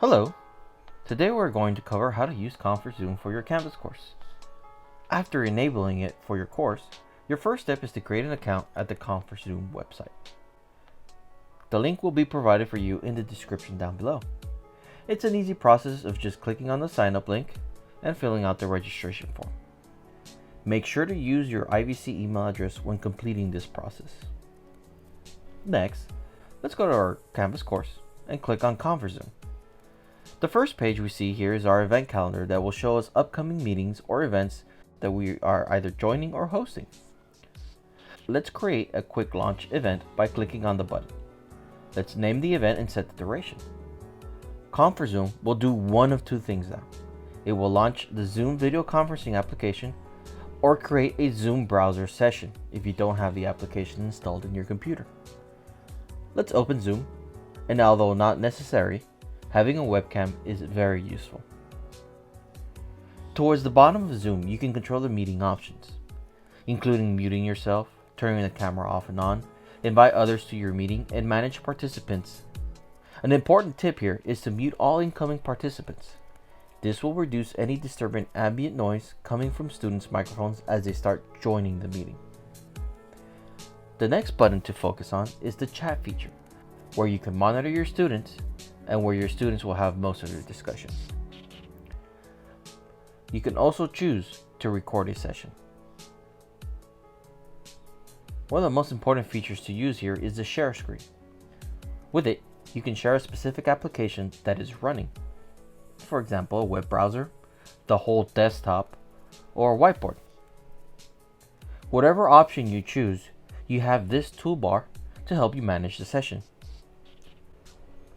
Hello! Today we're going to cover how to use Conferzoom for your Canvas course. After enabling it for your course, your first step is to create an account at the Conferzoom website. The link will be provided for you in the description down below. It's an easy process of just clicking on the sign up link and filling out the registration form. Make sure to use your IVC email address when completing this process. Next, let's go to our Canvas course and click on Conferzoom. The first page we see here is our event calendar that will show us upcoming meetings or events that we are either joining or hosting. Let's create a quick launch event by clicking on the button. Let's name the event and set the duration. Conferzoom will do one of two things now. It will launch the Zoom video conferencing application or create a Zoom browser session if you don't have the application installed in your computer. Let's open Zoom, and although not necessary, having a webcam is very useful. Towards the bottom of Zoom, you can control the meeting options, including muting yourself, turning the camera off and on, invite others to your meeting, and manage participants. An important tip here is to mute all incoming participants. This will reduce any disturbing ambient noise coming from students' microphones as they start joining the meeting. The next button to focus on is the chat feature, where you can monitor your students and where your students will have most of their discussions. You can also choose to record a session. One of the most important features to use here is the share screen. With it, you can share a specific application that is running. For example, a web browser, the whole desktop, or a whiteboard. Whatever option you choose, you have this toolbar to help you manage the session.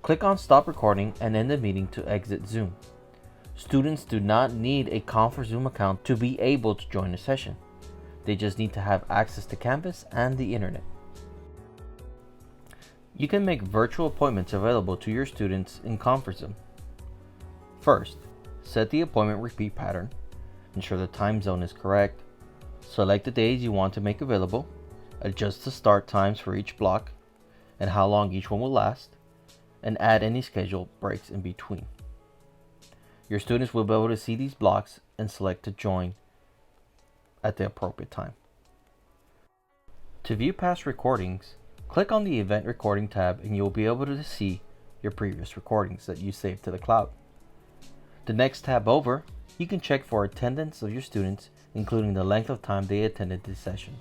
Click on Stop Recording and end the meeting to exit Zoom. Students do not need a Conferzoom account to be able to join the session. They just need to have access to Canvas and the internet. You can make virtual appointments available to your students in Conferzoom. First, set the appointment repeat pattern. Ensure the time zone is correct. Select the days you want to make available. Adjust the start times for each block and how long each one will last, and add any scheduled breaks in between. Your students will be able to see these blocks and select to join at the appropriate time. To view past recordings, click on the Event Recording tab and you'll be able to see your previous recordings that you saved to the cloud. The next tab over, you can check for attendance of your students, including the length of time they attended these sessions.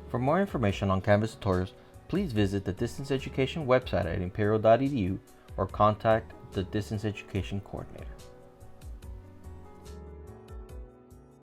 For more information on Canvas tutorials, please visit the Distance Education website at imperial.edu or contact the Distance Education Coordinator.